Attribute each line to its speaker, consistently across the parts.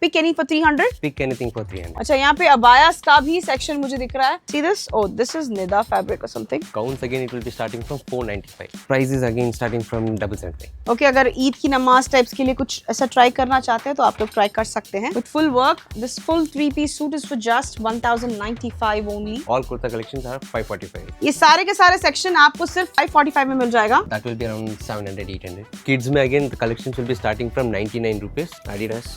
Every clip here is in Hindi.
Speaker 1: Pick any for 300?
Speaker 2: Pick anything for 300.
Speaker 1: अच्छा, यहाँ पे अबायास का भी सेक्शन मुझे दिख रहा है. See this? Oh, this is Nida fabric or something.
Speaker 2: Gowns again it will be starting from 495. Price is again starting from 775.
Speaker 1: Okay, अगर ईद की नमाज टाइप्स के लिए कुछ ऐसा ट्राई करना चाहते हैं तो आप लोग ट्राई कर सकते हैं. With full work, this full 3-piece suit is for just 1095 only.
Speaker 2: All kurta collections are 545.
Speaker 1: ये सारे के सारे सेक्शन आपको सिर्फ 545 में मिल जाएगा.
Speaker 2: That will be around 700-800. Kids में again the collections will be starting from 99 rupees. Adidas.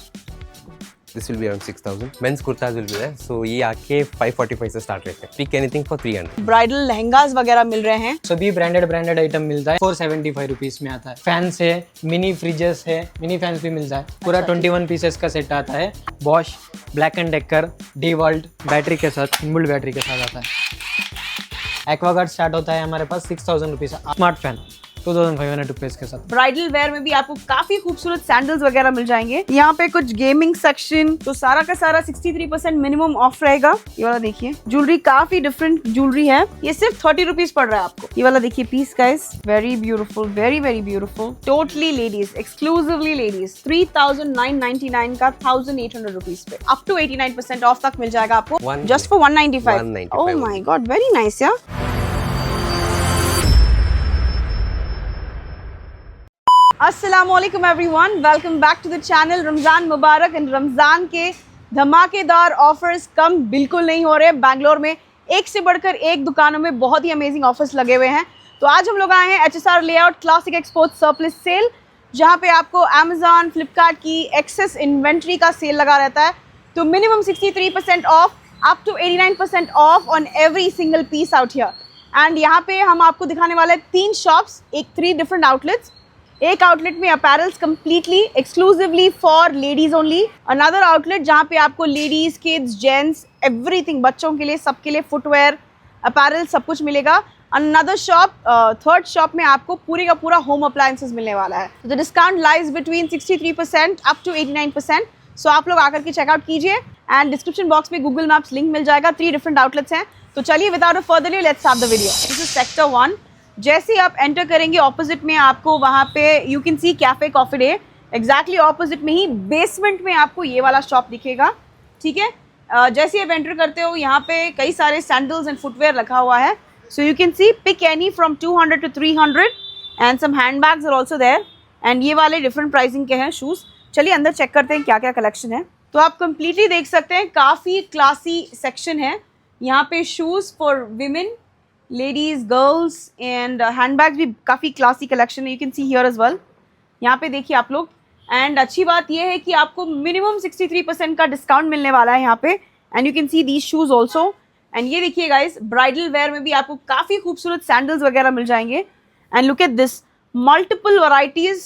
Speaker 2: This will be around 6,000. Men's kurtas will be there. So ये आके 545 से start रहते हैं. Pick anything for 300.
Speaker 1: ब्राइडल लहंगास वगैरह मिल रहे हैं.
Speaker 3: सभी ब्रांडेड आइटम मिलता है. 475 रुपीज में आता है. फैंस है, मिनी फ्रिजेस है, मिनी फैंस भी मिलता है. पूरा 21 पीसेस का सेट आता है. Bosch, Black and Decker, DeWalt battery के साथ, इनबिल्ट बैटरी के साथ आता है. एक्वागार्ड स्टार्ट होता है हमारे पास 6,000 रुपीज. स्मार्ट फैन 2500 रुपीज के साथ.
Speaker 1: ब्राइडल वेयर में भी आपको काफी खूबसूरत सैंडल्स वगैरह मिल जाएंगे. यहाँ पे कुछ गेमिंग सेक्शन, तो सारा का सारा 63% मिनिमम ऑफ रहेगा. ये वाला देखिए, ज्वेलरी काफी डिफरेंट ज्वेलरी है. ये सिर्फ 30 रुपीज पड़ रहा है आपको. ये वाला देखिए piece guys, very beautiful, very very beautiful. Totally ladies, exclusively ladies. 3999 का 1800 रुपीज पे अप टू 89% ऑफ तक मिल जाएगा आपको. Just for 195. Oh my god, very nice यार. अस्सलामुअलैकुम everyone, welcome back to the channel. Ramzan मुबारक. एंड रमज़ान के धमाकेदार ऑफर्स कम बिल्कुल नहीं हो रहे. बैंगलोर में एक से बढ़कर एक दुकानों में बहुत ही अमेजिंग ऑफर्स लगे हुए हैं. तो आज हम लोग आए हैं HSR layout classic export surplus sale, जहां पे आपको अमेजॉन, फ्लिपकार्ट की एक्सेस इन्वेंट्री का सेल लगा रहता है. तो minimum 63% off up to 89% off on every single piece out here. And यहाँ पे हम आपको दिखाने वाले हैं 3 शॉप्स, 3 डिफरेंट आउटलेट्स. एक आउटलेट में apparels completely exclusively for ladies only. Another outlet जहाँ पे आपको लेडीज, किड्स, जेंट्स, एवरीथिंग, बच्चों के लिए, सबके लिए फुटवेयर, अपैरल सब कुछ मिलेगा. अनदर शॉप, थर्ड शॉप में आपको पूरे का पूरा होम अप्लायंसेस मिलने वाला है. The discount lies between 63% up to 89%. So आप लोग आकर के चेकआउट कीजिए. एंड डिस्क्रिप्शन बॉक्स में गूगल मैप्स लिंक मिल जाएगा. 3 डिफरेंट आउटलेट्स हैं. तो चलिए without a further due let's start the video. This is sector 1. जैसे ही आप एंटर करेंगे ऑपोजिट में आपको वहाँ पे you can C cafe coffee day. Exactly opposite में ही बेसमेंट में आपको ये वाला शॉप दिखेगा. ठीक है, जैसे ही आप एंटर करते हो यहाँ पे कई सारे सैंडल्स एंड फुटवेयर रखा हुआ है. So you can see pick any from 200 to 300 and some handbags are also there. And ये वाले डिफरेंट प्राइसिंग के हैं शूज़. चलिए अंदर चेक करते हैं क्या क्या कलेक्शन है. तो आप कंप्लीटली देख सकते हैं, काफ़ी क्लासी सेक्शन है यहाँ पे. Shoes for women, ladies, girls and handbags भी काफ़ी क्लासी कलेक्शन है. You can see here as well. यहाँ पे देखिए आप लोग. एंड अच्छी बात ये है कि आपको मिनिमम 63% का डिस्काउंट मिलने वाला है यहाँ पे. And you can see these shoes also. And ये देखिए गाइस, ब्राइडल वेयर में भी आपको काफ़ी खूबसूरत सैंडल्स वगैरह मिल जाएंगे. And look at this, multiple varieties,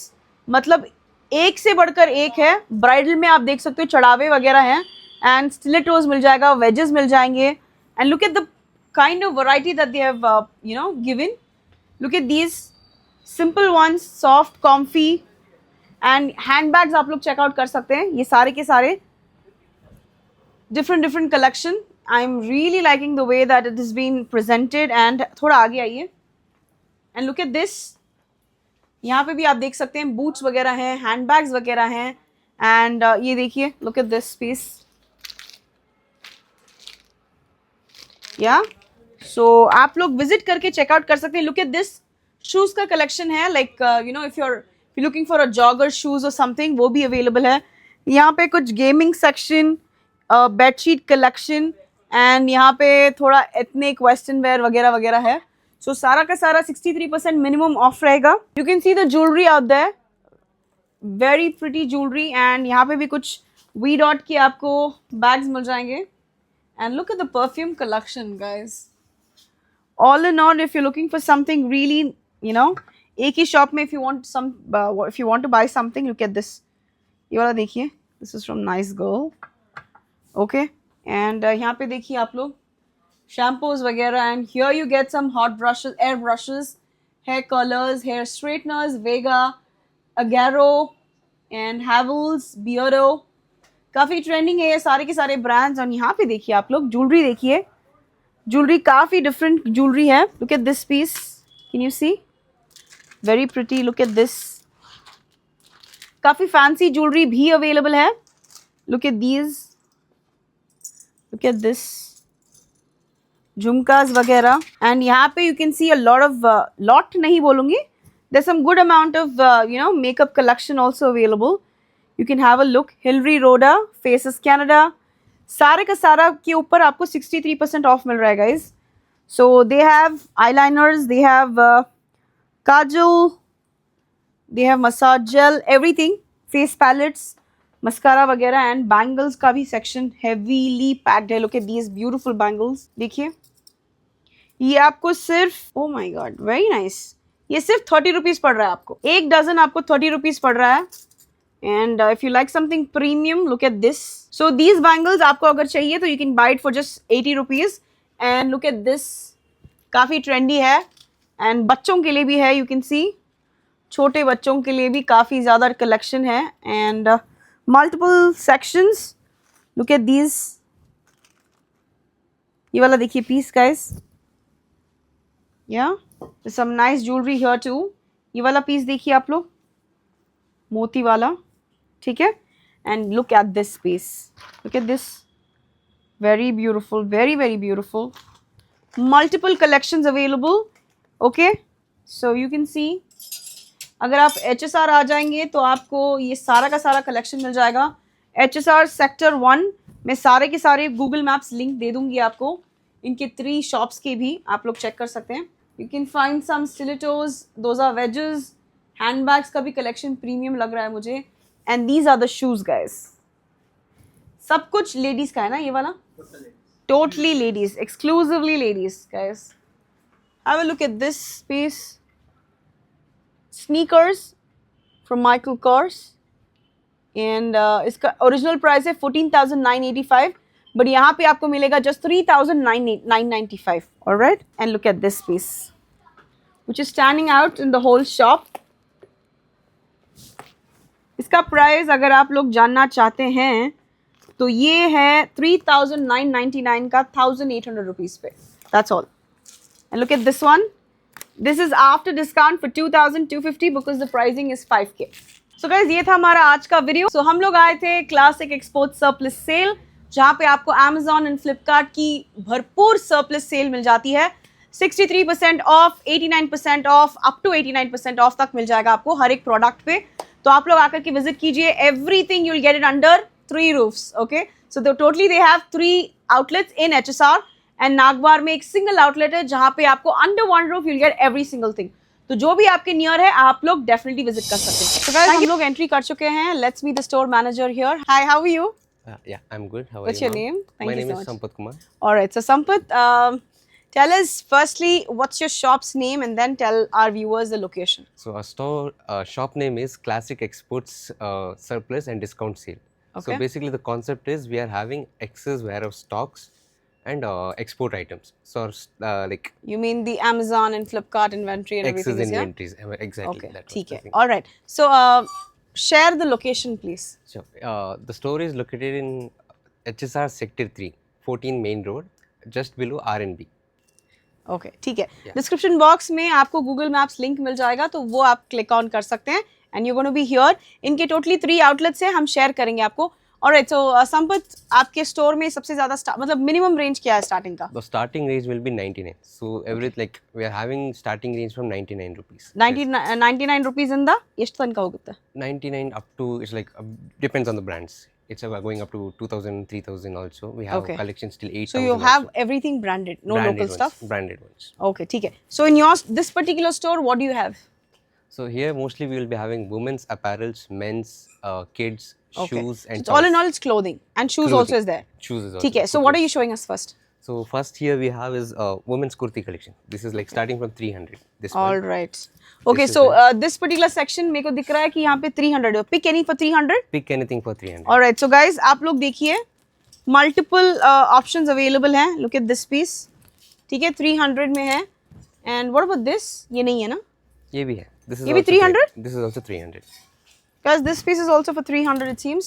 Speaker 1: मतलब एक से बढ़कर एक है. ब्राइडल में आप देख सकते हो चढ़ावे वगैरह हैं. एंड स्टिलेटोज मिल जाएगा, वेजेस मिल जाएंगे. And look at the kind of variety that they have given. Look at these simple ones, soft, comfy, and handbags आप लोग check out कर सकते हैं. ये सारे के सारे different collection. I'm really liking the way that it has been presented. And थोड़ा आगे आइए. And look at this. यहाँ पे भी आप देख सकते हैं boots वगैरह हैं, handbags वगैरह हैं. And ये देखिए, look at this piece. Yeah. सो आप लोग विजिट करके चेकआउट कर सकते हैं. लुक एट दिस, शूज़ का कलेक्शन है. Like if you looking for a jogger shoes और समथिंग, वो भी अवेलेबल है. यहाँ पे कुछ gaming section, bedsheet collection, and यहाँ पे थोड़ा एथनिक वेस्टर्न वेयर वगैरह वगैरह है. सो सारा का सारा 63% मिनिमम ऑफ रहेगा. You can see the jewellery out there, very pretty jewellery. And यहाँ पे भी कुछ वी डॉट के आपको बैग्स मिल जाएंगे. And look at the perfume collection guys. All in all, if you're looking for something really, एक ही शॉप में if you want to buy something, look at this. ये वाला देखिए, this is from Nice Girl. Okay, and यहाँ पे देखिए आप लोग shampoos वगैरह. And here you get some hot brushes, air brushes, hair colors, hair straighteners, Vega, Agaro, and Havells, Beardo. काफ़ी ट्रेंडिंग है ये सारे के सारे ब्रांड्स. और यहाँ पे देखिए आप लोग ज्वेलरी देखिए. ज्वेलरी काफ़ी डिफरेंट ज्वेलरी है. Look at this piece, can you see, very pretty. Look at this, काफ़ी फैंसी ज्वेलरी भी अवेलेबल है. look at these, look at this, झुमकास वगैरह. एंड यहाँ पे you can see a lot of, lot नहीं बोलूँगी, there's some good amount of makeup collection also available. You can have a look. Hilary Rhoda, Faces Canada, सारे का सारा के ऊपर आपको 63% ऑफ मिल रहा है guys. So they have eyeliners, they have kajal, they have massage gel, everything, face palettes, mascara वगैरह एंड बैंगल्स का भी सेक्शन हेवीली पैक्ड है. Look at these beautiful bangles. देखिए ये आपको सिर्फ, oh my god very nice, ये सिर्फ 30 रुपीज पड़ रहा है आपको. एक डजन आपको 30 रुपीज पड़ रहा है. And if you like something premium, look at this. So these bangles आपको अगर चाहिए तो you can buy it for just 80 rupees. And look at this, काफ़ी ट्रेंडी है एंड बच्चों के लिए भी है. यू कैन सी छोटे बच्चों के लिए भी काफ़ी ज़्यादा कलेक्शन है and multiple sections. Look at these. ये वाला देखिए पीस गाइस, या some nice jewellery here too. ये वाला पीस देखिए आप लोग, मोती वाला, ठीक है. And look at this piece, look at this, very beautiful, very very beautiful. Multiple collections available. Okay, so you can see अगर आप HSR आ जाएंगे तो आपको ये सारा का सारा कलेक्शन मिल जाएगा. HSR सेक्टर 1 में सारे के सारे गूगल मैप्स लिंक दे दूंगी आपको. इनके 3 शॉप्स के भी आप लोग चेक कर सकते हैं. You can find some stilettos, those are wedges, handbags का भी कलेक्शन प्रीमियम लग रहा है मुझे. And these are the shoes guys. सब कुछ लेडीज का है ना ये वाला, totally ladies, exclusively ladies guys. Have a look at this piece. Sneakers from Michael Kors and इसका ओरिजिनल प्राइस है 14,985 बट यहाँ पे आपको मिलेगा just 3,995. Alright, and look at this piece which is standing out in the whole shop. इसका प्राइस अगर आप लोग जानना चाहते हैं तो ये है 3,999 का 1,800 रुपीज़ पे. That's all. And look at this one. This is after discount for 2,250 because the pricing is 5K. So guys, ये था हमारा आज का वीडियो. So हम लोग आए थे क्लासिक एक्सपोर्ट सरप्लस सेल, जहाँ पे आपको Amazon and Flipkart की भरपूर सरप्लस सेल मिल जाती है. 63% off, 89% off, up to 89% off तक मिल जाएगा आपको हर एक प्रोडक्ट पे. तो आप लोग आकर के विजिट कीजिए. Everything you will get it under 3 roofs. Okay, so totally they have 3 outlets in HSR. And नागवार में एक सिंगल आउटलेट है जहाँ पे आपको under 1 roof you'll get every single thing. तो जो भी आपके नियर है आप लोग डेफिनेटली विजिट कर सकते हैं. तो गाइस हम लोग एंट्री कर चुके हैं. Let's meet the store manager here. Hi, how are you?
Speaker 2: Yeah, I'm good. How are
Speaker 1: What's
Speaker 2: you?
Speaker 1: your name? Thank
Speaker 2: My
Speaker 1: you
Speaker 2: name
Speaker 1: so
Speaker 2: is
Speaker 1: much.
Speaker 2: Sampath Kumar.
Speaker 1: Alright, so Sampath, tell us firstly what's your shop's name and then tell our viewers the location.
Speaker 2: So our store shop name is Classic Exports Surplus and Discount Sale.
Speaker 1: Okay.
Speaker 2: So basically the concept is we are having excess warehouse stocks and export items. So like
Speaker 1: You mean the Amazon and Flipkart inventory and
Speaker 2: excess
Speaker 1: everything is here?
Speaker 2: inventories. Exactly.
Speaker 1: Okay,
Speaker 2: That was
Speaker 1: ठीक
Speaker 2: the
Speaker 1: है.
Speaker 2: thing.
Speaker 1: Alright, so share the location please.
Speaker 2: So the store is located in HSR Sector 3, 14 Main Road, just below R&B.
Speaker 1: Okay, ठीक है. डिस्क्रिप्शन बॉक्स में आपको गूगल मैप्स लिंक मिल जाएगा तो वो आप क्लिक ऑन कर सकते हैं and you gonna be here. इनके टोटली 3 आउटलेट्स हैं, हम शेयर करेंगे आपको. ऑलराइट, सो संपत, आपके स्टोर में सबसे ज़्यादा मतलब मिनिमम रेंज क्या है स्टार्टिंग का?
Speaker 2: The starting range will be 99. So like we are having starting range from 99 rupees.
Speaker 1: 99 rupees ಇಂದ ಎಷ್ಟು ತನಕ ಹೋಗುತ್ತೆ?
Speaker 2: 99 up to, it's like depends on the brands. It's going up to 2,000, 3,000 also. We have
Speaker 1: Okay.
Speaker 2: collections till 8,000.
Speaker 1: So you have everything branded, no
Speaker 2: branded
Speaker 1: local
Speaker 2: ones,
Speaker 1: stuff?
Speaker 2: Branded ones.
Speaker 1: Okay, ठीक है. So in this particular store, what do you have?
Speaker 2: So here mostly we will be having women's apparels, men's, kids,
Speaker 1: Okay.
Speaker 2: shoes and
Speaker 1: So all in
Speaker 2: toys.
Speaker 1: all, it's clothing and shoes
Speaker 2: Clothing.
Speaker 1: also is there.
Speaker 2: Shoes is also.
Speaker 1: ठीक है. So what are you showing us first?
Speaker 2: So first here we have is women's kurti collection. This is like starting from 300. This
Speaker 1: All
Speaker 2: one.
Speaker 1: right. Okay,
Speaker 2: is
Speaker 1: so this particular section मेरे को दिख रहा है कि यहाँ पे 300 है. Pick any for 300.
Speaker 2: Pick anything for 300.
Speaker 1: All right. So guys, आप लोग देखिए, multiple options available हैं. Look at this piece. ठीक है, 300 में है. And what about this? ये नहीं है ना?
Speaker 2: ये भी है. This is
Speaker 1: ये भी
Speaker 2: also
Speaker 1: 300?
Speaker 2: This is also 300.
Speaker 1: Guys, this piece is also for 300 it seems.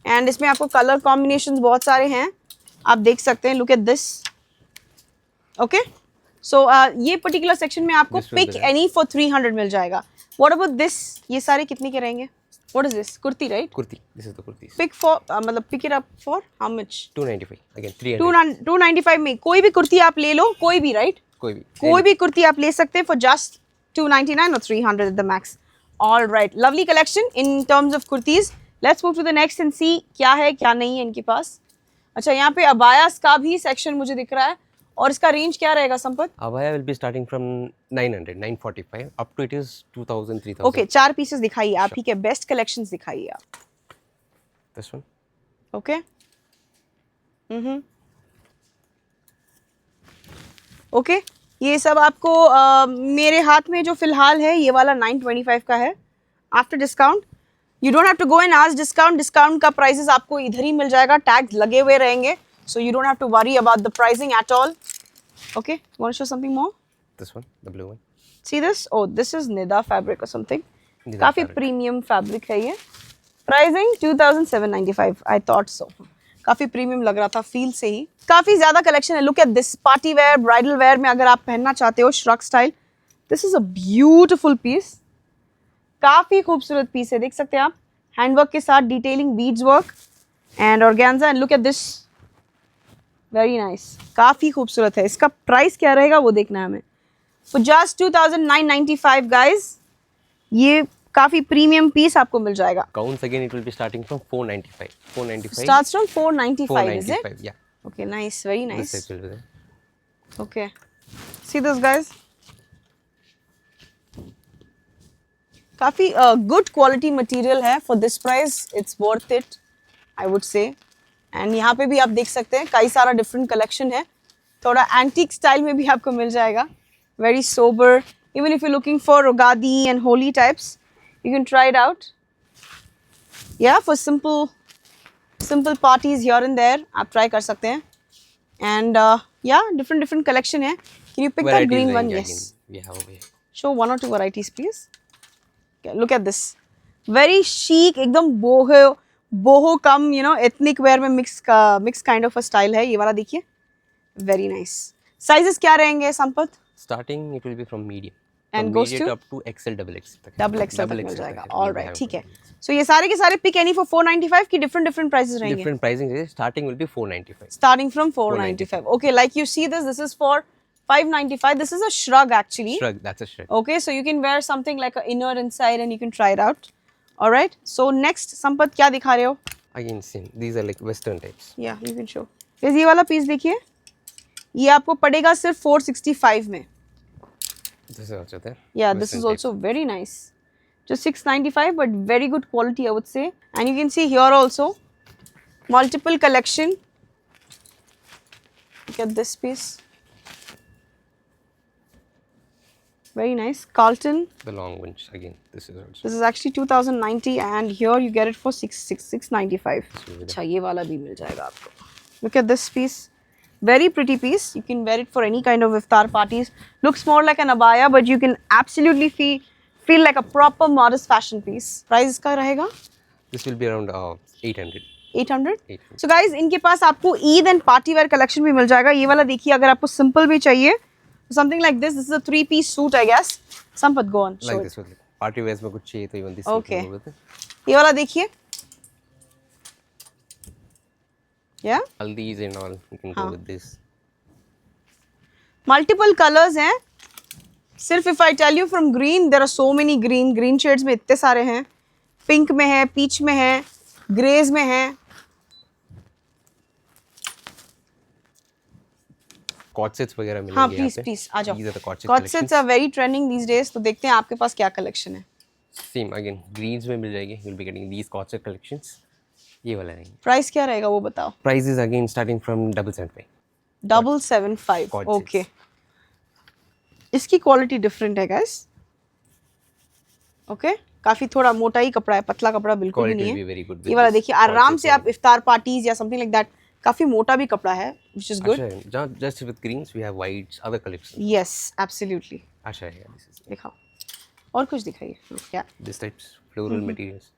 Speaker 1: And इसमें आपको कलर कॉम्बिनेशंस बहुत सारे हैं, आप देख सकते हैं. Look at this. Okay, so ये पर्टिकुलर सेक्शन में आपको
Speaker 2: This will
Speaker 1: pick
Speaker 2: be there.
Speaker 1: Any for 300 मिल जाएगा. What about this? ये सारे कितने के रहेंगे? What is this? Kurti, right?
Speaker 2: Kurti. This is the kurtis.
Speaker 1: Pick for मतलब pick it up for how much?
Speaker 2: 295. Again 300.
Speaker 1: 295 में कोई भी कुर्ती आप ले लो, कोई भी, right?
Speaker 2: कोई भी.
Speaker 1: कोई भी कुर्ती आप ले सकते हैं for just 299 or 300 at the max. All right, lovely collection in terms of kurtis. Let's move to the next and see क्या है क्या नहीं है इनके पास. अच्छा, यहाँ पे अबायास का भी सेक्शन मुझे दिख रहा है और इसका रेंज क्या रहेगा Sampat?
Speaker 2: Abaya will be starting from 900, 945 up to it is 2000, 3000.
Speaker 1: Okay, 4 pieces दिखाइए आप ही के बेस्ट कलेक्शंस दिखाइए आप.
Speaker 2: This one.
Speaker 1: ओके. ओके, ये सब आपको मेरे हाथ में जो फिलहाल है ये वाला 925 का है. After discount you don't have to go and ask discount का प्राइसेस आपको इधर ही मिल जाएगा, टैग्स लगे हुए रहेंगे, so you don't have to worry about the pricing at all. Okay, want to show something more?
Speaker 2: This one, the blue one.
Speaker 1: See this? Oh, this is Nida fabric or something.
Speaker 2: Nida
Speaker 1: काफी
Speaker 2: fabric.
Speaker 1: प्रीमियम फैब्रिक है ये. प्राइसिंग 2795. I thought so. काफी प्रीमियम लग रहा था फील से ही. काफी ज्यादा कलेक्शन है. Look at this, party wear, bridal wear में अगर आप पहनना चाहते हो shrug style, this is a beautiful piece. काफी खूबसूरत पीस है, देख सकते हैं आप. हैंडवर्क के साथ detailing, beads work and organza. And look at this, very nice. काफी खूबसूरत है. इसका प्राइस क्या रहेगा वो देखना है हमें. For just 2,995 guys, ये काफी प्रीमियम पीस आपको मिल जाएगा.
Speaker 2: Counts again, it will be starting from 495. 495.
Speaker 1: Starts from 495, is it?
Speaker 2: 495, yeah.
Speaker 1: Okay, nice, very
Speaker 2: This
Speaker 1: nice.
Speaker 2: type will be there.
Speaker 1: Okay, see this guys. काफी good quality material है for this price. It's worth it, I would say. And यहाँ पे भी आप देख सकते हैं कई सारा different collection है. थोड़ा antique style में भी आपको मिल जाएगा. Very sober. Even if you're looking for Rogadi and holy types, you can try it out. Yeah, for simple parties here and there, आप try कर सकते हैं. And yeah, different collection है. Can you pick that
Speaker 2: Varieties
Speaker 1: green one?
Speaker 2: रहेंगे
Speaker 1: Yes.
Speaker 2: again. We have over here.
Speaker 1: Show 1 or 2 varieties, please. Okay, look at this. Very chic, एकदम boho come, you know, ethnic wear में mix kind of a style है. ये वाला देखिए. Very nice. Sizes क्या रहेंगे Sampat?
Speaker 2: Starting it will be from medium.
Speaker 1: And
Speaker 2: From
Speaker 1: goes
Speaker 2: medium
Speaker 1: to?
Speaker 2: up to XL, double XL तक.
Speaker 1: Double XL तक मिल
Speaker 2: XL
Speaker 1: जाएगा.
Speaker 2: तक है.
Speaker 1: All
Speaker 2: We
Speaker 1: right,
Speaker 2: have
Speaker 1: ठीक है.
Speaker 2: varieties.
Speaker 1: So ये सारे के सारे pick any for 495 की different prices रहेंगे.
Speaker 2: Different pricing is starting will be 495.
Speaker 1: Starting from 495. Okay, like you see this is for 595. This is a shrug actually.
Speaker 2: Shrug, that's a shrug.
Speaker 1: Okay, so you can wear something like a inner inside and you can try it out. All right. So next, Sampat क्या दिखा रहे हो?
Speaker 2: Again same. These are like western types.
Speaker 1: Yeah, you can show. Guys, ये वाला पीस देखिए. ये आपको पड़ेगा सिर्फ 465 में.
Speaker 2: This is also there.
Speaker 1: Yeah, this
Speaker 2: Western
Speaker 1: is
Speaker 2: type.
Speaker 1: also very nice. Just 695, but very good quality, I would say. And you can see here also multiple collection. Look at this piece. Very nice. Carlton.
Speaker 2: The long ones again. This is also.
Speaker 1: This is actually 2090 and here you get it for 695. अच्छा, ये वाला भी मिल जाएगा आपको. Look at this piece. Very pretty piece. You can wear it for any kind of iftar parties. Looks more like an abaya, but you can absolutely feel like a proper modest fashion piece. Price इसका रहेगा?
Speaker 2: This will be around 800.
Speaker 1: 800.
Speaker 2: 800.
Speaker 1: So guys, इनके पास आपको Eid and party wear collection भी मिल जाएगा. ये वाला देखिए, अगर आपको सिंपल भी चाहिए, something like this. This is a 3-piece suit, I guess. Sampath, go on. Show
Speaker 2: Like
Speaker 1: it.
Speaker 2: this only. Party wears में कुछ चाहिए तो even this.
Speaker 1: Okay.
Speaker 2: will go with it.
Speaker 1: ये वाला देखिए. Yeah.
Speaker 2: Haldis and all. You can
Speaker 1: हाँ.
Speaker 2: go with this.
Speaker 1: Multiple colors हैं. सिर्फ if I tell you from green, there are so many green shades में इतने सारे हैं. Pink में है, peach में है, grays में है.
Speaker 2: Cord sets वगैरह मिलेंगे
Speaker 1: हाँ,
Speaker 2: यहाँ
Speaker 1: please
Speaker 2: पे.
Speaker 1: आ जाओ.
Speaker 2: These are the cord set
Speaker 1: Cord
Speaker 2: collections.
Speaker 1: sets are very trending these days. तो देखते हैं आपके पास क्या collection है.
Speaker 2: Same again. Greens में मिल जाएगी. You'll be getting these cord set collections. ये वाला रहेंगे.
Speaker 1: Price क्या रहेगा वो बताओ.
Speaker 2: Prices again starting from 775.
Speaker 1: 775.
Speaker 2: Cord
Speaker 1: Okay.
Speaker 2: sets.
Speaker 1: इसकी क्वालिटी डिफरेंट है guys. ओके, काफी थोड़ा मोटा ही कपड़ा है, पतला कपड़ा बिल्कुल ही
Speaker 2: Quality
Speaker 1: नहीं
Speaker 2: will be
Speaker 1: है.
Speaker 2: very good.
Speaker 1: ये
Speaker 2: with
Speaker 1: वाला
Speaker 2: this
Speaker 1: देखिए,
Speaker 2: cord
Speaker 1: आराम
Speaker 2: sets
Speaker 1: से आप
Speaker 2: only.
Speaker 1: इफ्तार पार्टीज या समथिंग लाइक दैट, काफी मोटा भी कपड़ा है, which is good.
Speaker 2: अच्छा है. Just with greens we have whites, other collections.
Speaker 1: Yes, absolutely.
Speaker 2: अच्छा है. This is
Speaker 1: दिखाओ और कुछ दिखाइए. क्या
Speaker 2: this types floral materials.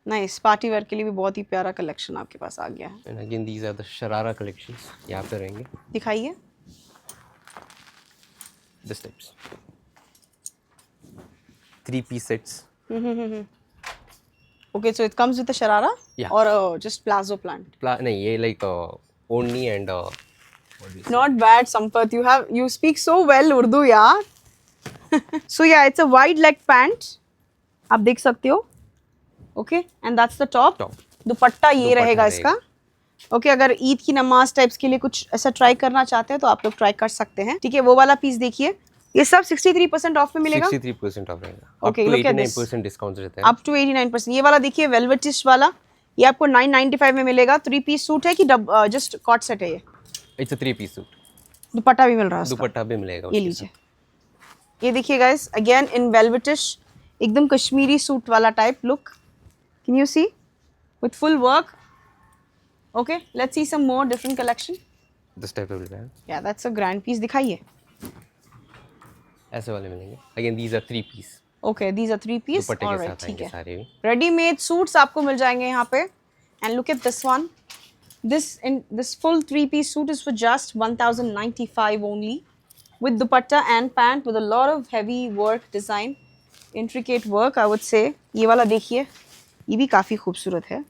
Speaker 1: Nice, party wear के लिए भी बहुत ही प्यारा कलेक्शन आपके पास आ गया है.
Speaker 2: And again these are the sharara collections. यहाँ पे रहेंगे.
Speaker 1: दिखाइए.
Speaker 2: This types. 3-piece sets.
Speaker 1: Okay, so it comes with a sharara
Speaker 2: Yeah.
Speaker 1: or just plazo plant.
Speaker 2: नहीं ये like only and
Speaker 1: Not bad, Sampath. You speak so well Urdu, yaar. So yeah, it's a wide leg pant. आप देख सकते हो. Okay, and that's the top.
Speaker 2: Top.
Speaker 1: दुपट्टा ये
Speaker 2: दुपट्टा
Speaker 1: रहेगा
Speaker 2: रहेगा.
Speaker 1: इसका. ओके अगर ईद की नमाज टाइप्स के लिए कुछ ऐसा ट्राई करना चाहते हैं तो आप लोग ट्राई कर सकते हैं. ठीक है, वो वाला पीस देखिए. ये सब 63% ऑफ में मिलेगा.
Speaker 2: 63% ऑफ रहेगा.
Speaker 1: Okay,
Speaker 2: up
Speaker 1: look
Speaker 2: to
Speaker 1: at this.
Speaker 2: 89% discount रहता है.
Speaker 1: Up to 89%. ये वाला देखिए वेलवेटिश वाला, ये आपको 995 में मिलेगा. 3 पीस सूट है कि जस्ट कॉट सेट है ये?
Speaker 2: It's a 3 piece suit.
Speaker 1: Dupatta भी मिल रहा है उसका.
Speaker 2: दुपट्टा भी मिलेगा.
Speaker 1: ये लीजिए. ये देखिए गाइस, अगेन इन वेलवेटिश, एकदम कश्मीरी सूट वाला type look. Can you see with full work. Okay, let's see some more different collection.
Speaker 2: This type of है.
Speaker 1: या दैट्स अ ग्रैंड पीस. दिखाइए.
Speaker 2: ऐसे वाले मिलेंगे. Again these are 3 piece.
Speaker 1: Okay, these are 3 piece.
Speaker 2: दुपट्टे के
Speaker 1: ऑलराइट,
Speaker 2: साथ
Speaker 1: ठीक
Speaker 2: आएंगे
Speaker 1: है.
Speaker 2: सारे भी.
Speaker 1: रेडीमेड सूट्स आपको मिल जाएंगे यहाँ पे. And look at this one. This full 3-piece suit is for just 1095 only, with dupatta and pant with a lot of heavy work design, intricate work I would say. ये वाला देखिए, ये भी काफ़ी खूबसूरत है.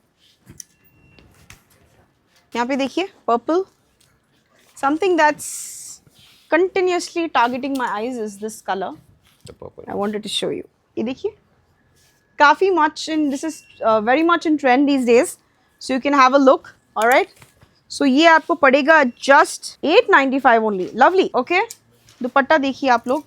Speaker 1: यहाँ पे देखिए purple. Something that's continuously targeting my eyes is this color.
Speaker 2: The purple.
Speaker 1: I wanted to show you. ये देखिए, काफ़ी much in this is very much in trend these days, so you can have a look. Alright, so ये आपको पड़ेगा just 895 only. Lovely. Okay, दुपट्टा देखिए आप लोग.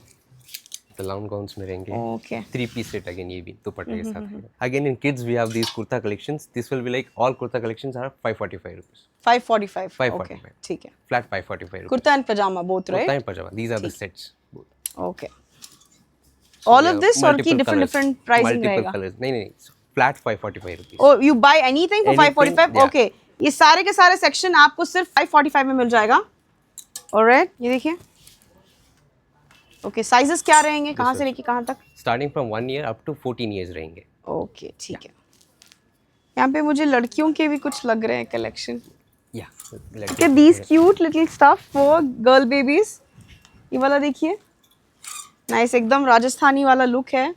Speaker 2: The long gowns में रहेंगे.
Speaker 1: Okay.
Speaker 2: 3 piece set again ये भी दुपट्टे के साथ. Again in kids we have these kurta collections. This will be like all kurta collections are 545 rupees.
Speaker 1: 545.
Speaker 2: 545.
Speaker 1: Okay, ठीक है.
Speaker 2: Flat 545 rupees.
Speaker 1: Kurta and pyjama both, right?
Speaker 2: Kurta and pajama. These are the sets. Both.
Speaker 1: Okay.
Speaker 2: So
Speaker 1: All
Speaker 2: we
Speaker 1: of
Speaker 2: have
Speaker 1: this और की
Speaker 2: multiple
Speaker 1: different
Speaker 2: colours.
Speaker 1: different pricing
Speaker 2: Multiple
Speaker 1: रहेगा.
Speaker 2: colors. नहीं नहीं. Flat 545 rupees.
Speaker 1: Oh, you buy anything for
Speaker 2: Anything,
Speaker 1: 545?
Speaker 2: yeah.
Speaker 1: Okay. ये सारे के सारे सेक्शन आपको सिर्फ 545 में मिल जाएगा. Alright, ये देखिए. ओके, साइजेस क्या रहेंगे, कहाँ से लेके कहाँ तक?
Speaker 2: Starting from 1 year up to 14 years रहेंगे.
Speaker 1: ओके, ठीक है. यहाँ पे मुझे लड़कियों के भी कुछ लग रहे हैं collection.
Speaker 2: Yeah.
Speaker 1: Look at these cute little stuff for girl babies. ये वाला देखिए. नाइस, एकदम राजस्थानी वाला लुक है.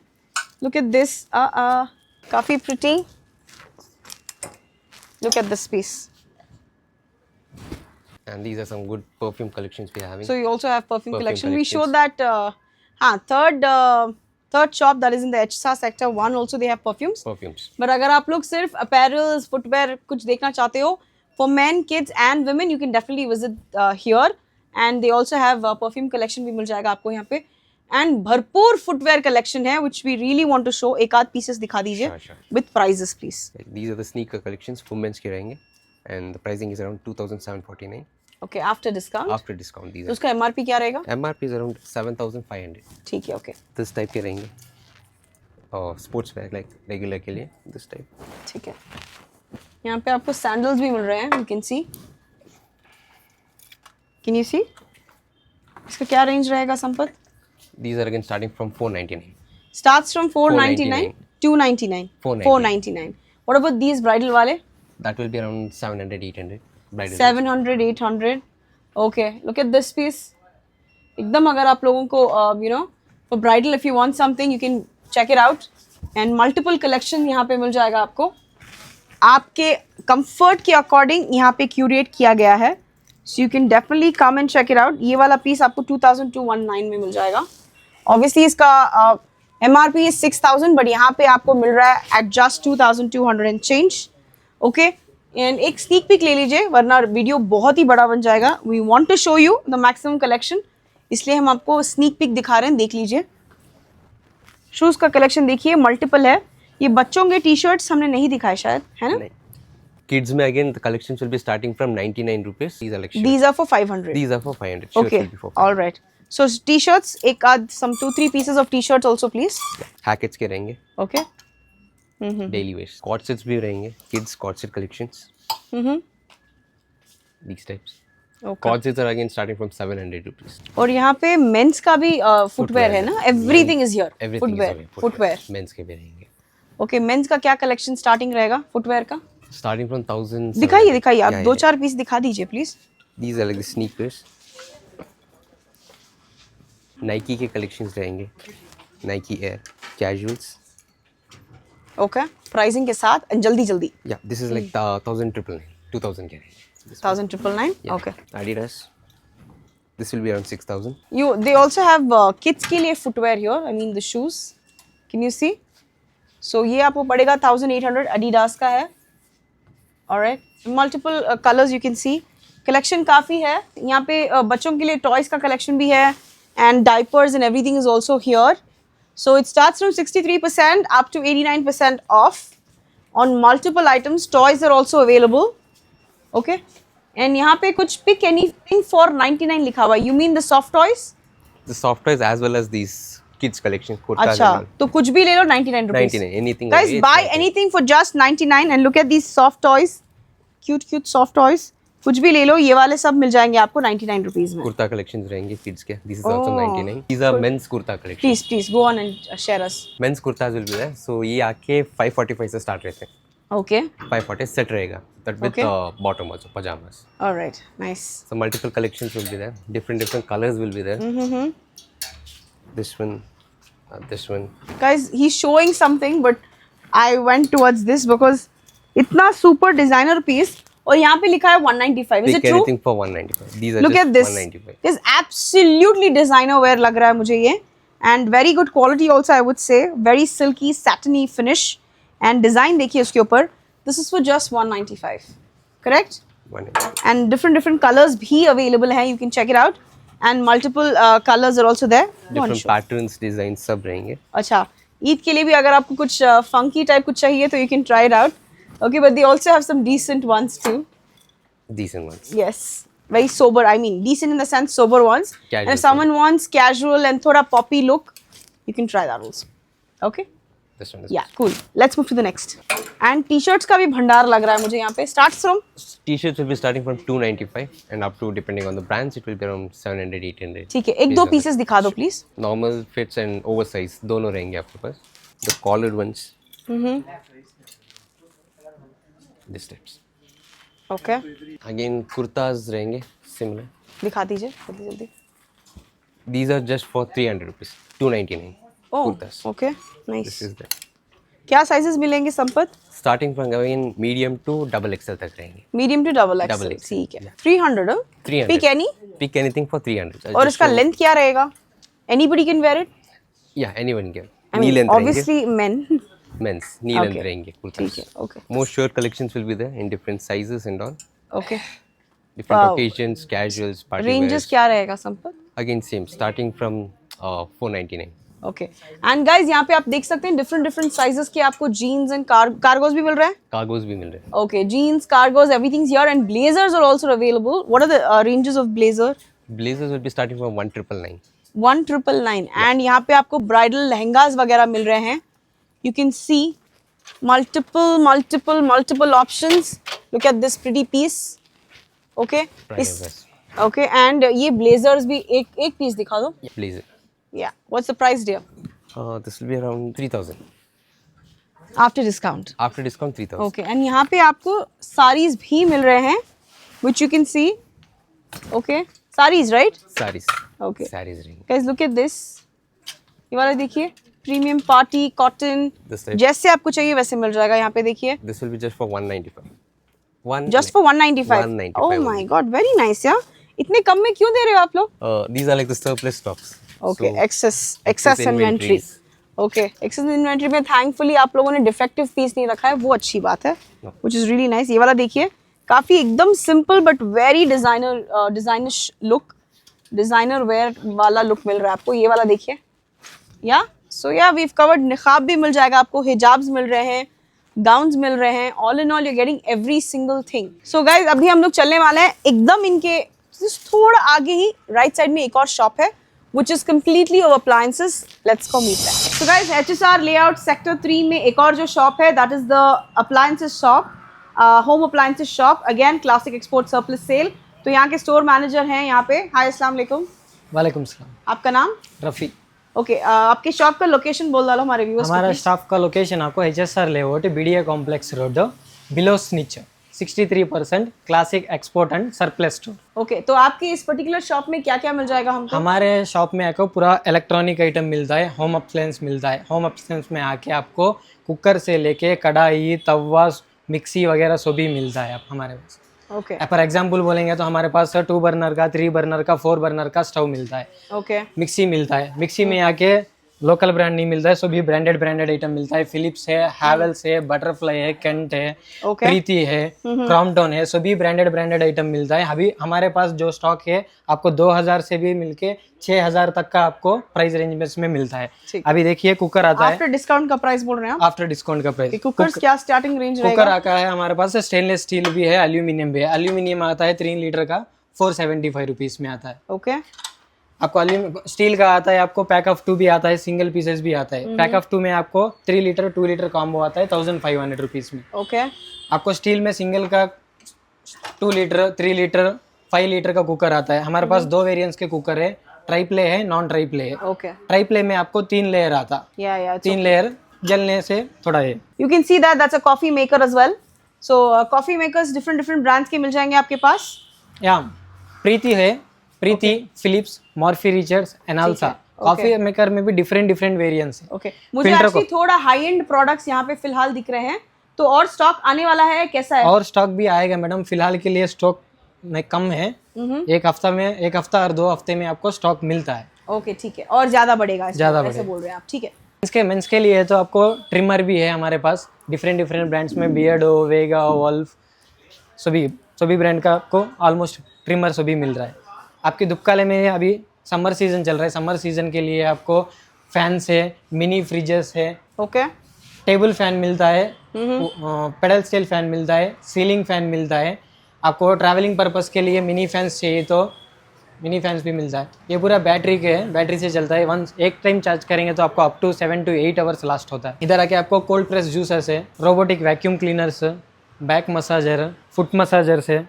Speaker 1: Look at this. काफी pretty. Look at this piece.
Speaker 2: And these are some good perfume collections we are having.
Speaker 1: So you also have perfume collection. We
Speaker 2: collections.
Speaker 1: showed that third shop that is in the HSA sector 1 also they have perfumes.
Speaker 2: Perfumes.
Speaker 1: But अगर आप लोग सिर्फ apparels, footwear कुछ देखना चाहते हो for men, kids and women, you can definitely visit here. And they also have perfume collection भी मिल जाएगा आपको यहाँ पे. And भरपूर footwear collection है which we really want to show. एक आध pieces दिखा दीजिए.
Speaker 2: Sure.
Speaker 1: With prices please.
Speaker 2: These are the sneaker collections. Women's के रहेंगे. And the pricing is around 2,749
Speaker 1: Okay, after discount.
Speaker 2: after discount. These
Speaker 1: तो
Speaker 2: are.
Speaker 1: उसका MRP क्या रहेगा?
Speaker 2: MRP is around 7,500.
Speaker 1: ठीक है, okay.
Speaker 2: This type के रहेंगे. और sports wear like regular के लिए this type.
Speaker 1: ठीक है. यहाँ पे आपको सैंडल्स भी मिल रहे हैं. You can see. Can you see? इसका क्या रेंज रहेगा Sampat?
Speaker 2: These are again starting from 499.
Speaker 1: Starts from 499, 299, 499. What about these bridal वाले?
Speaker 2: That will be around 700, 800. Bridal.
Speaker 1: 700, 800. Okay, look at this piece. एकदम अगर आप लोगों को you know for bridal if you want something you can check it out. And multiple collection यहाँ पे मिल जाएगा आपको. आपके comfort के according यहाँ पे curate किया गया है. So you can definitely come and check it out. ये वाला piece आपको 2,219 में मिल जाएगा. Obviously इसका MRP is 6,000 but यहाँ पे आपको मिल रहा है at just 2,200 and change. Okay? And एक sneak peek ले लीजिए वरना वीडियो बहुत ही बड़ा बन जाएगा. We want to show you the maximum collection. इसलिए हम आपको sneak peek दिखा रहे हैं, देख लीजिए. शूज़ का कलेक्शन देखिए, मल्टीपल है. ये बच्चों के टी शर्ट्स हमने नहीं दिखाए शायद, है ना?
Speaker 2: Kids में again the collections will be starting from 99 rupees. These are like shirts.
Speaker 1: These are for 500.
Speaker 2: These are for 500. Shirts
Speaker 1: Okay,
Speaker 2: will be for 500.
Speaker 1: all right. So t-shirts, एक आध some 2-3 pieces of t-shirts also please.
Speaker 2: Hackets के रहेंगे.
Speaker 1: Okay.
Speaker 2: Daily wears. Court sets भी रहेंगे. Kids court set collections. These types.
Speaker 1: Okay.
Speaker 2: Court sets are again starting from 700 rupees.
Speaker 1: और यहाँ पे मेंस का भी फुटवेयर है ना? Everything is here.
Speaker 2: Everything
Speaker 1: Footwear.
Speaker 2: is available.
Speaker 1: Footwear.
Speaker 2: Men's के भी रहेंगे.
Speaker 1: Okay, मेंस का क्या कलेक्शन स्टार्टिंग रहेगा फुटवेयर का?
Speaker 2: Starting from 1,000.
Speaker 1: दिखाइए आप
Speaker 2: Yeah,
Speaker 1: 2-4 पीस दिखा दीजिए please.
Speaker 2: These are like the sneakers. Nike के collections रहेंगे. Nike Air. Casuals.
Speaker 1: Okay pricing के साथ जल्दी जल्दी
Speaker 2: Yeah, this is like 1,999, 2,000 के range.
Speaker 1: 1999 okay
Speaker 2: Adidas. This will be around 6,000.
Speaker 1: you they also have kids के लिए footwear here I mean the shoes can you see so ये आपको पड़ेगा 1800 Adidas का है alright multiple colors you can see collection काफ़ी है यहाँ पे बच्चों के लिए toys का collection भी है and diapers and everything is also here so it starts from 63% up to 89% off on multiple items toys are also available okay and यहाँ पे कुछ pick anything for 99 लिखा हुआ है you mean the soft toys
Speaker 2: The soft toys as well as these kids collection. kurtas and
Speaker 1: अच्छा
Speaker 2: all.
Speaker 1: तो कुछ भी ले लो 99 rupees
Speaker 2: 99, anything.
Speaker 1: guys
Speaker 2: away, it's
Speaker 1: buy
Speaker 2: 99.
Speaker 1: anything for just 99 and look at these soft toys cute soft toys कुछ भी ले लो ये वाले सब मिल जाएंगे आपको 99 rupees में
Speaker 2: Kurta collections रहेंगे kids के. This is also
Speaker 1: Oh.
Speaker 2: 99. These are men's kurta collection.
Speaker 1: please go on and share us
Speaker 2: Men's kurtas will be there. So ये आके 545 से start रहते हैं.
Speaker 1: okay
Speaker 2: 540 set रहेगा. That with
Speaker 1: Okay.
Speaker 2: bottom also pajamas.
Speaker 1: all right nice
Speaker 2: So multiple collections will be there. Different colors will be there. This one, this one.
Speaker 1: guys he's showing something but I went towards this because इतना super designer piece और यहाँ पे लिखा है 195 is
Speaker 2: Pick
Speaker 1: it true
Speaker 2: anything for 195. These are
Speaker 1: look
Speaker 2: just
Speaker 1: at this
Speaker 2: 195.
Speaker 1: this absolutely designer wear लग रहा है मुझे ये and very good quality also I would say very silky satiny finish and design देखिए उसके ऊपर this is for just 195 correct
Speaker 2: 195.
Speaker 1: and different colors भी available हैं you can check it out and multiple colors are also there Go on,
Speaker 2: Different
Speaker 1: show.
Speaker 2: patterns, designs सब रहेंगे.
Speaker 1: अच्छा ईद के लिए भी अगर आपको कुछ funky type कुछ चाहिए तो you can try it out okay but they also have some decent ones too
Speaker 2: Decent ones.
Speaker 1: yes very sober I mean decent in the sense sober ones and
Speaker 2: Casual
Speaker 1: if someone wants casual and thoda poppy look you can try that also okay
Speaker 2: This one is.
Speaker 1: yeah cool let's move to the next and t-shirts का भी भंडार लग रहा है मुझे यहाँ पे starts from
Speaker 2: T-shirts will be starting from 295 and up to depending on the brands it will be around 700 800.
Speaker 1: ठीक है एक दो pieces दिखा दो please
Speaker 2: Normal fits and oversize दोनों रहेंगे आपके पास. The collared ones. This types.
Speaker 1: okay
Speaker 2: Again kurtas रहेंगे similar.
Speaker 1: दिखा दीजिए जल्दी जल्दी
Speaker 2: These are just for 300 rupees. 299.
Speaker 1: oh
Speaker 2: Kurtas.
Speaker 1: okay
Speaker 2: This
Speaker 1: nice
Speaker 2: is that.
Speaker 1: क्या sizes मिलेंगे Sampat
Speaker 2: Starting from again medium to double XL तक रहेंगे.
Speaker 1: medium to double XL
Speaker 2: Double XL,
Speaker 1: ठीक है 300 huh?
Speaker 2: 300.
Speaker 1: pick any
Speaker 2: Pick anything for 300.
Speaker 1: और इसका लेंथ क्या रहेगा anybody can wear it
Speaker 2: Yeah, anyone can.
Speaker 1: I
Speaker 2: Knee
Speaker 1: mean
Speaker 2: length रहेंगे.
Speaker 1: obviously men
Speaker 2: Men's knee length
Speaker 1: Okay.
Speaker 2: रहेंगे kurtas.
Speaker 1: ठीक है okay
Speaker 2: Most shirt collections will be there in different sizes and all.
Speaker 1: okay
Speaker 2: Different
Speaker 1: Wow.
Speaker 2: occasions, casuals, party
Speaker 1: ranges
Speaker 2: wears.
Speaker 1: क्या रहेगा Sampat
Speaker 2: Again same, starting from 499.
Speaker 1: Okay and guys यहाँ पे आप देख सकते हैं डिफरेंट साइजेस के आपको जीन्स एंड कार्गोस भी मिल रहे हैं
Speaker 2: Cargos भी मिल रहे हैं.
Speaker 1: Okay jeans cargos everything here and blazers are also available what are the ranges of blazer
Speaker 2: Blazers will be starting from 1999.
Speaker 1: 1999 and यहाँ पे आपको ब्राइडल लहंगास वगैरह मिल रहे हैं you can see multiple options look at this pretty piece okay
Speaker 2: Bridal wears.
Speaker 1: Okay and ये ब्लेजर्स भी एक पीस दिखा दो
Speaker 2: Yeah, blazer.
Speaker 1: या what's the price dear
Speaker 2: This will be around 3,000.
Speaker 1: After discount
Speaker 2: After discount 3,000.
Speaker 1: Okay and यहाँ पे आपको साड़ीज भी मिल रहे हैं which you can C okay saris right
Speaker 2: Sarees.
Speaker 1: Okay
Speaker 2: Sarees रहेंगे.
Speaker 1: गाइस लुक एट दिस ये वाला देखिए premium party cotton
Speaker 2: This type.
Speaker 1: जैसे आपको चाहिए वैसे मिल जाएगा यहाँ पे देखिए
Speaker 2: This will be just for 195.
Speaker 1: Just for 195
Speaker 2: 195
Speaker 1: oh my god very nice यार इतने कम में क्यों दे रहे हो आप लोग
Speaker 2: These are like the surplus stocks.
Speaker 1: Okay
Speaker 2: So,
Speaker 1: excess inventory
Speaker 2: inventories.
Speaker 1: Okay excess inventory में थैंकफुली आप लोगों ने डिफेक्टिव पीस नहीं रखा है वो अच्छी बात है व्हिच इज रियली नाइस ये वाला देखिए काफी एकदम simple but very designish look designer wear वाला लुक मिल रहा है आपको ये वाला देखिए या सो या वीव कवर्ड निकाब भी मिल जाएगा आपको हिजाब्स मिल रहे हैं गाउन्स मिल रहे हैं all in all you getting every single thing so guys अभी हम लोग चलने वाले हैं एकदम इनके थोड़ा आगे ही राइट साइड में एक और शॉप है which is completely of appliances. Let's go meet them. So guys, HSR layout sector 3 में एक और जो shop है that is the appliances shop, home appliances shop. Again, classic export surplus sale. तो यहाँ के store manager हैं यहाँ पे. Hi, अस्सलाम वालेकुम.
Speaker 3: वालेकुम सलाम.
Speaker 1: आपका नाम?
Speaker 3: रफ़ी.
Speaker 1: ओके आपके शॉप का लोकेशन बोल डालो हमारे व्यूअर्स को.
Speaker 3: हमारा स्टाफ का लोकेशन आपको HSR layout BDA complex road below snitch 63% classic export and surplus store.
Speaker 1: Okay, तो आपकी इस पर्टिकुलर शॉप में क्या क्या मिल जाएगा हमको?
Speaker 3: हमारे शॉप में आपको पूरा इलेक्ट्रॉनिक आइटम मिलता है, होम अप्लायंस मिलता है। होम अप्लायंस में आके आपको कुकर से लेके कढ़ाई, तवा, मिक्सी वगैरह सभी मिलता है आप हमारे पास।
Speaker 1: ओके
Speaker 3: फॉर एग्जांपल बोलेंगे तो हमारे पास 2 बर्नर का, 3 बर्नर का, 4 बर्नर का स्टव मिलता है।
Speaker 1: ओके
Speaker 3: मिक्सी मिलता है। मिक्सी में आके लोकल ब्रांड नहीं मिलता है, सभी ब्रांडेड आइटम मिलता है। फिलिप्स है, हैवेल्स है, बटरफ्लाई है, केंट है,
Speaker 1: ओके
Speaker 3: प्रीति है, क्रॉम्पटन है, सभी ब्रांडेड आइटम मिलता है। अभी हमारे पास जो स्टॉक है आपको 2000 से भी मिलके 6000 तक का आपको प्राइस रेंज में मिलता है।
Speaker 1: ठीक।
Speaker 3: अभी देखिए कुकर आता है
Speaker 1: आफ्टर डिस्काउंट का प्राइस बोल रहे हैं आप?
Speaker 3: आफ्टर डिस्काउंट का प्राइस।
Speaker 1: कुकर्स क्या स्टार्टिंग रेंज
Speaker 3: कुकर
Speaker 1: रहेगा?
Speaker 3: आता है हमारे पास स्टेनलेस स्टील भी है, एल्यूमिनियम भी है। एल्यूमिनियम आता है 3 लीटर का 475 रुपीज में आता है।
Speaker 1: ओके
Speaker 3: आपको स्टील का आता है, आपको पैक ऑफ 2 भी आता है, सिंगल पीसेस भी आता है। पैक ऑफ 2 में आपको 3 लीटर 2 लीटर कॉम्बो आता है 1500 रुपीज में।
Speaker 1: ओके
Speaker 3: आपको स्टील में सिंगल का 2 लीटर, 3 लीटर, 5 लीटर का कुकर आता है। हमारे पास 2 वेरिएंट्स के कुकर है, ट्राइप्ले है, नॉन ट्राइप्ले है।
Speaker 1: ओके
Speaker 3: ट्राइप्ले में आपको 3 लेयर आता,
Speaker 1: या
Speaker 3: 3 लेयर जलने से थोड़ा है।
Speaker 1: You can see that's a coffee maker as well. So coffee makers different brands के मिल जाएंगे आपके पास।
Speaker 3: या प्रीति है, Preethi, Philips, Morphy Richards, Inalsa. Coffee maker में भी डिफरेंट वेरिएंट्स है।
Speaker 1: ओके मुझे एक्चुअली थोड़ा हाई एंड प्रोडक्ट्स यहाँ पे फिलहाल दिख रहे हैं, तो और स्टॉक आने वाला है कैसा है?
Speaker 3: और स्टॉक भी आएगा मैडम, फिलहाल के लिए स्टॉक में कम है। एक हफ्ता और 2 हफ्ते में आपको स्टॉक मिलता है।
Speaker 1: ओके ठीक है, और ज्यादा बढ़ेगा इसमें,
Speaker 3: ज्यादा
Speaker 1: ऐसे बोल रहे हैं आप? ठीक है।
Speaker 3: मेंस के लिए तो आपको ट्रिमर भी है हमारे पास, डिफरेंट ब्रांड्स में, बियर्डो, वेगा, वोल्फ, सभी ब्रांड का आपको ऑलमोस्ट ट्रिमर सभी मिल रहा है। आपकी दुबकाले में अभी समर सीजन चल रहा है, समर सीजन के लिए आपको फैंस है, मिनी फ्रिजेस है,
Speaker 1: ओके
Speaker 3: टेबल फैन मिलता है, पेडल स्टाइल फैन मिलता है, सीलिंग फैन मिलता है। आपको ट्रैवलिंग पर्पस के लिए मिनी फैंस चाहिए तो मिनी फैंस भी मिलता है। ये पूरा बैटरी के है, बैटरी से चलता है। वंस एक टाइम चार्ज करेंगे तो आपको up to 7 to 8 hours last होता है। इधर आके आपको कोल्ड प्रेस जूसर्स है, robotic vacuum cleaners, back massager, foot massagers है।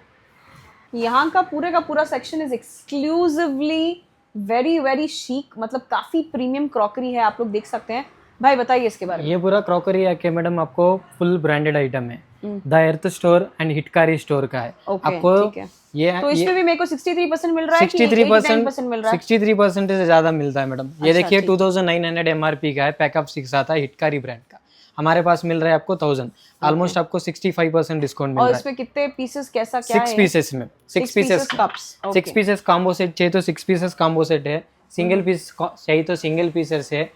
Speaker 1: यहाँ का पूरा section is exclusively very chic, मतलब काफी प्रीमियम क्रॉकरी है, आप लोग देख सकते हैं। भाई बताइए इसके बारे में।
Speaker 3: ये पूरा क्रॉकरी है कि मैडम आपको फुल ब्रांडेड आइटम है, the Earth store and Hitkari store का है।
Speaker 1: आपको ठीक है।
Speaker 3: ये
Speaker 1: तो इसमें भी मेरे को 63% मिल रहा है कि 89% मिल रहा है?
Speaker 3: 63% से ज्यादा मिलता है मैडम। ये देखिए 2900 MRP का है, पैक ऑफ 6 आता है, हिटकारी ब्रांड का। हमारे पास मिल रहा है आपको 1000, ऑलमोस्ट आपको 65% डिस्काउंट मिल रहा है।
Speaker 1: और इसमें कितने पीसेस कैसा क्या है?
Speaker 3: 6 पीसेस में, 6 pieces
Speaker 1: cups,
Speaker 3: 6 pieces combo set चाहिए तो 6 पीसेस कॉम्बो सेट है। सिंगल पीस चाहिए तो सिंगल पीसेस है।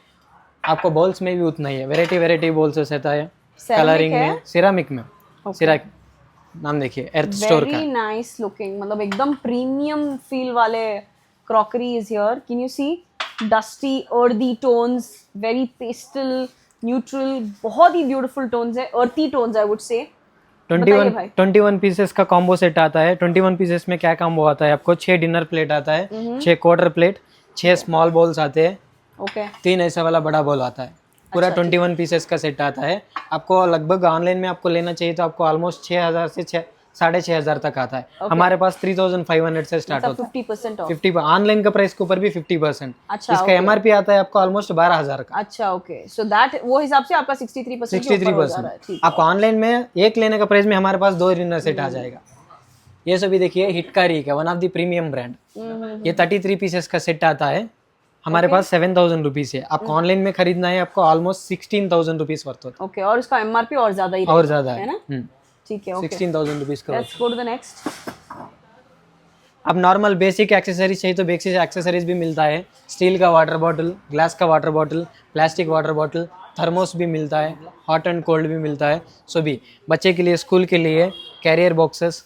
Speaker 3: आपको बॉल्स में भी उतना ही है, वेराइटी बॉल्स रहता है। कलरिंग में, सिरामिक में, सिरामिक नाम देखिए, एर्थ स्टोर का।
Speaker 1: वेरी नाइस लुकिंग, मतलब एकदम प्रीमियम फील वाले crockery is here. Can you see dusty earthy tones, very pastel, neutral, बहुत ही ब्यूटीफुल टोन्स है, अर्थी tones I would say.
Speaker 3: 21 pieces का कॉम्बो सेट आता है। 21 पीसेस में क्या कॉम्बो आता है आपको? 6 डिनर प्लेट आता है, 6 क्वार्टर प्लेट, 6 स्मॉल बॉल्स आते हैं,
Speaker 1: ओके
Speaker 3: 3 ऐसा वाला बड़ा बॉल आता है। पूरा 21 पीसेस का सेट आता है। आपको लगभग ऑनलाइन में आपको लेना चाहिए तो आपको ऑलमोस्ट 6000 से 6500 तक आता है। हमारे पास 3500 से स्टार्ट होता है।
Speaker 1: 50% ऑफ।
Speaker 3: 50 ऑनलाइन का प्राइस के ऊपर भी 50%।
Speaker 1: अच्छा,
Speaker 3: इसका MRP आता है आपको ऑलमोस्ट 12000 का।
Speaker 1: अच्छा ओके, सो दैट वो हिसाब से आपका 63% के ऊपर हो जा रहा है।
Speaker 3: 63%। आपको ऑनलाइन में एक लेने का प्राइस में हमारे पास 2 डिनर सेट आ जाएगा। ये सभी देखिए हिटकारी का, one of the premium brand. ये 33 पीसेस का सेट आता है, हमारे पास 7000 रुपीज है। आपको ऑनलाइन में खरीदना है आपको ऑलमोस्ट 16000 रुपीज वर्थ होता
Speaker 1: ओके, और इसका MRP और ज्यादा ही
Speaker 3: है, और ज्यादा
Speaker 1: है ना? ठीक है, ओके
Speaker 3: 16000 रुपीज का।
Speaker 1: Let's go to the next.
Speaker 3: अब नॉर्मल बेसिक एक्सेसरीज चाहिए तो बेसिक एक्सेसरीज भी मिलता है। स्टील का वाटर बॉटल, ग्लास का water bottle, plastic water bottle, thermos भी मिलता है, हॉट एंड कोल्ड भी मिलता है। सभी बच्चे के लिए, स्कूल के लिए कैरियर बॉक्सेस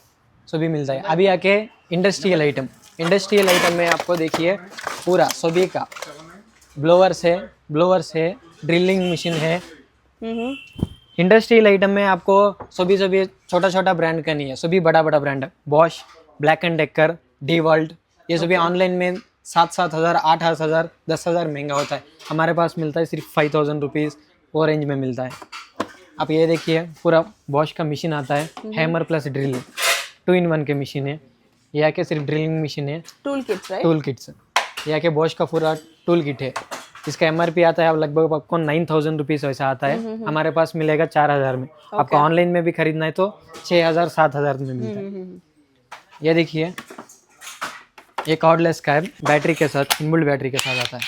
Speaker 3: सभी मिलता है। अभी आके इंडस्ट्रियल आइटम में आपको देखिए पूरा सभी का ब्लोवर्स है, ड्रिलिंग मशीन है। इंडस्ट्रियल आइटम में आपको सभी छोटा ब्रांड का नहीं है, सभी बड़ा ब्रांड है। बॉश, ब्लैक एंड डेकर, डीवॉल्ट, ये सभी ऑनलाइन में 7,000, 8,000, 10,000 महंगा होता है। हमारे पास मिलता है सिर्फ 5000 रुपीज़, वो रेंज में मिलता है। आप ये देखिए पूरा बॉश का मशीन आता है, हैमर प्लस ड्रिलिंग, 2-in-1 के मशीन है। यह के सिर्फ ड्रिलिंग मशीन है,
Speaker 1: tool kits, right?
Speaker 3: Tool kits. यह के बॉश का पूरा टूल किट है। इसका MRP आता है अब लगभग आपको 9,000 रुपीज वैसा आता है, हमारे पास मिलेगा 4,000 में। आपको ऑनलाइन में भी खरीदना है तो 6,000 7,000 में मिलता है। ये देखिए ये कॉर्डलेस का है, बैटरी के साथ, इनबिल्ट बैटरी के साथ आता है।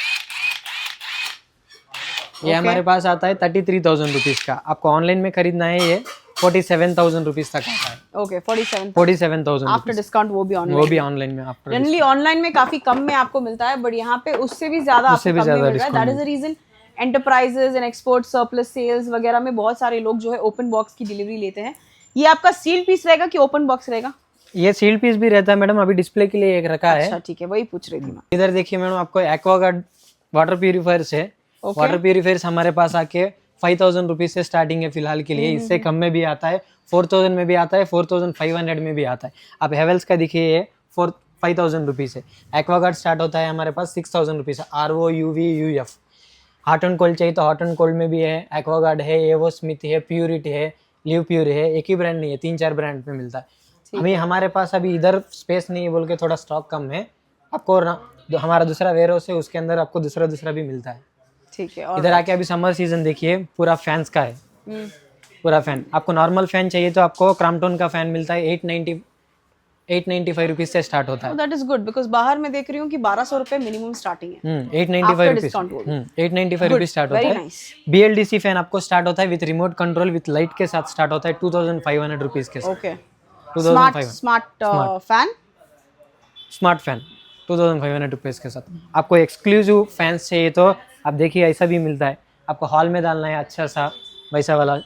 Speaker 3: ये हमारे पास आता है 33,000 रुपीज का। आपको ऑनलाइन में खरीदना है ये 47,000 रुपीज तक आता है।
Speaker 1: ओके
Speaker 3: 47,000
Speaker 1: आफ्टर डिस्काउंट, वो भी
Speaker 3: ऑनलाइन में आफ्टर।
Speaker 1: जनरली ऑनलाइन में काफी कम में आपको मिलता है, बट यहाँ पे उससे भी ज्यादा आपको कम में मिल रहा है। That is the reason enterprises and export surplus sales वगैरह में बहुत सारे लोग जो है ओपन बॉक्स की डिलीवरी लेते हैं। ये आपका सील पीस रहेगा कि ओपन बॉक्स रहेगा?
Speaker 3: ये सील पीस भी रहता है मैडम, अभी डिस्प्ले के लिए एक रखा है।
Speaker 1: अच्छा ठीक है, वही पूछ रही थी मैं।
Speaker 3: इधर देखिए मैडम, आपको एक्वागार्ड वाटर प्यूरिफायर्स है। वाटर प्यूरिफायर्स हमारे पास आके 5,000 रुपीज से स्टार्टिंग है फिलहाल के लिए। इससे कम में भी आता है, 4,000 में भी आता है, 4,500 में भी आता है। आप हेवेल्स का देखिए ये 5,000 रुपीज है। एक्वागार्ड स्टार्ट होता है हमारे पास 6,000 रुपीज है। RO UV UF hot and cold चाहिए तो हॉट एंड कोल्ड में भी है, एक्वागार्ड है, एवो स्मिथ है, प्यूरिटी है, लिव प्यूर है। एक ही ब्रांड नहीं है, 3-4 ब्रांड में मिलता है। अभी हमारे पास अभी इधर स्पेस नहीं है बोल के थोड़ा स्टॉक कम है। आपको हमारा दूसरा वेयर हाउस है, उसके अंदर आपको दूसरा भी मिलता है।
Speaker 1: ठीक है।
Speaker 3: इधर आके अभी समर सीजन देखिए पूरा फैंस का है, पूरा फैन। आपको नॉर्मल फैन चाहिए तो आपको क्रॉम्पटन का फैन मिलता है 895 रुपीज से स्टार्ट होता है।
Speaker 1: दैट इज गुड, बिकॉज बाहर में देख रही हूँ कि 1,200 रुपए मिनिमम स्टार्टिंग है।
Speaker 3: 895 रुपीज स्टार्ट होता है। BLDC फैन आपको स्टार्ट होता है with remote control with light के साथ स्टार्ट होता है 2,500 रुपीज के साथ।
Speaker 1: ओके।
Speaker 3: 2,500
Speaker 1: स्मार्ट
Speaker 3: फैन 2,500 रुपीज के साथ। आपको एक्सक्लूसिव फैंस चाहिए तो आप देखिए ऐसा भी मिलता है। आपको हॉल में डालना है अच्छा सा वैसा वाला,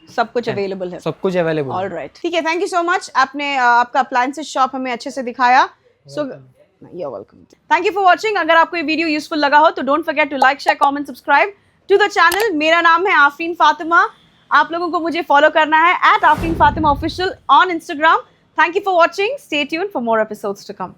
Speaker 1: सब कुछ अवेलेबल है।
Speaker 3: सब कुछ अवेलेबल।
Speaker 1: ऑलराइट, ठीक है, थैंक यू सो मच। आपने आपका अप्लायंसेस शॉप हमें अच्छे से दिखाया। So you welcome. Thank you for watching. अगर आपको ये वीडियो यूजफुल लगा हो तो don't forget to like, share, comment, subscribe to the channel. मेरा नाम है आफरीन फातिमा। आप लोगों को मुझे फॉलो करना है @AfreenFatimaOfficial on Instagram। Thank you for watching. Stay tuned for more episodes to come.